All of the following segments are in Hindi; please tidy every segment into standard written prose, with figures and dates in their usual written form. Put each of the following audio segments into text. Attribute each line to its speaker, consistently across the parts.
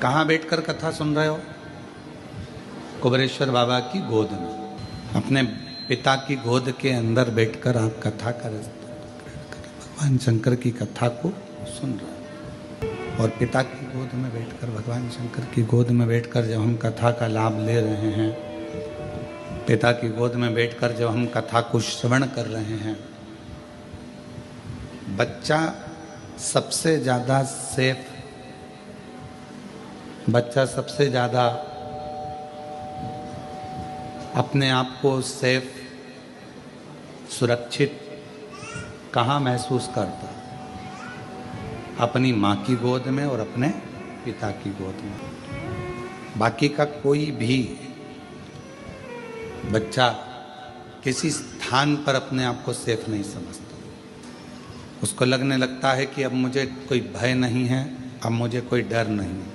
Speaker 1: कहाँ बैठकर कथा सुन रहे हो? कुबेरेश्वर बाबा की गोद में, अपने पिता की गोद के अंदर बैठकर आप कथा कर भगवान शंकर की कथा को सुन रहे हो। और पिता की गोद में बैठकर, भगवान शंकर की गोद में बैठकर जब हम कथा का लाभ ले रहे हैं, पिता की गोद में बैठकर जब हम कथा को श्रवण कर रहे हैं, बच्चा सबसे ज़्यादा सेफ, बच्चा सबसे ज़्यादा अपने आप को सेफ, सुरक्षित कहाँ महसूस करता? अपनी माँ की गोद में और अपने पिता की गोद में। बाकी का कोई भी बच्चा किसी स्थान पर अपने आप को सेफ नहीं समझता। उसको लगने लगता है कि अब मुझे कोई भय नहीं है, अब मुझे कोई डर नहीं है,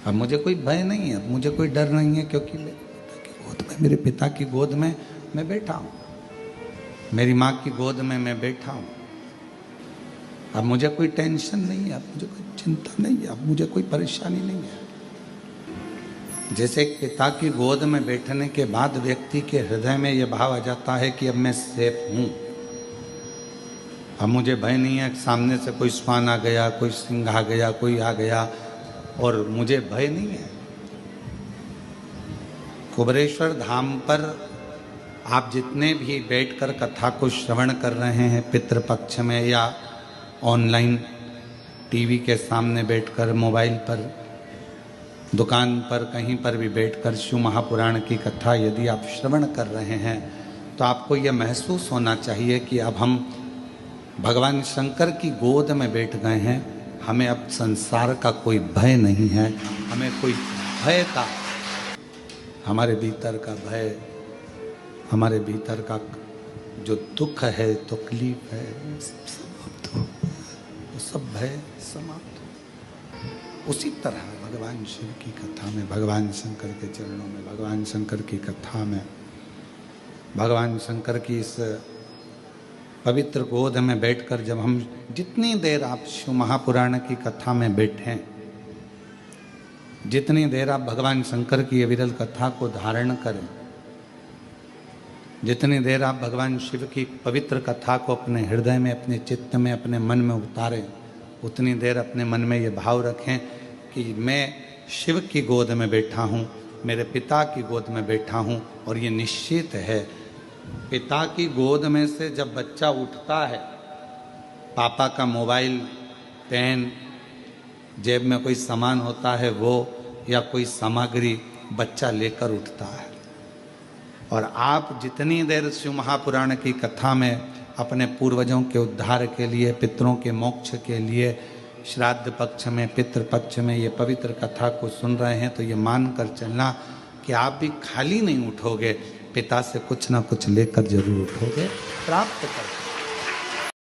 Speaker 1: अब मुझे कोई भय नहीं है, अब मुझे कोई डर नहीं है, क्योंकि मेरे पिता की गोद में मैं बैठा हूँ, मेरी माँ की गोद में मैं बैठा हूँ। अब मुझे कोई टेंशन नहीं है, अब मुझे कोई चिंता नहीं है, अब मुझे कोई परेशानी नहीं है। जैसे एक पिता की गोद में बैठने के बाद व्यक्ति के हृदय में यह भाव आ जाता है कि अब मैं सेफ हूँ, अब मुझे भय नहीं है, सामने से कोई श्वान आ गया, कोई सिंह आ गया, कोई आ गया और मुझे भय नहीं है। कुबेरेश्वर धाम पर आप जितने भी बैठकर कथा को श्रवण कर रहे हैं, पितृपक्ष में या ऑनलाइन टीवी के सामने बैठकर, मोबाइल पर, दुकान पर, कहीं पर भी बैठकर शिव महापुराण की कथा यदि आप श्रवण कर रहे हैं, तो आपको यह महसूस होना चाहिए कि अब हम भगवान शंकर की गोद में बैठ गए हैं। हमें अब संसार का कोई भय नहीं है, हमें कोई भय का, हमारे भीतर का भय, हमारे भीतर का जो दुख है, तकलीफ है, समाप्त हो, वो सब भय समाप्त हो। उसी तरह भगवान शिव की कथा में, भगवान शंकर के चरणों में, भगवान शंकर की कथा में, भगवान शंकर की इस पवित्र गोद में बैठकर जब हम जितनी देर आप शिव महापुराण की कथा में बैठें, जितनी देर आप भगवान शंकर की अविरल कथा को धारण करें, जितनी देर आप भगवान शिव की पवित्र कथा को अपने हृदय में, अपने चित्त में, अपने मन में उतारें, उतनी देर अपने मन में ये भाव रखें कि मैं शिव की गोद में बैठा हूँ, मेरे पिता की गोद में बैठा हूँ। और ये निश्चित है, पिता की गोद में से जब बच्चा उठता है, पापा का मोबाइल, पेन, जेब में कोई सामान होता है वो, या कोई सामग्री बच्चा लेकर उठता है। और आप जितनी देर शिव महापुराण की कथा में अपने पूर्वजों के उद्धार के लिए, पितरों के मोक्ष के लिए, श्राद्ध पक्ष में, पितृ पक्ष में ये पवित्र कथा को सुन रहे हैं, तो ये मान कर चलना कि आप भी खाली नहीं उठोगे, पिता से कुछ ना कुछ लेकर जरूर उठोगे, प्राप्त कर।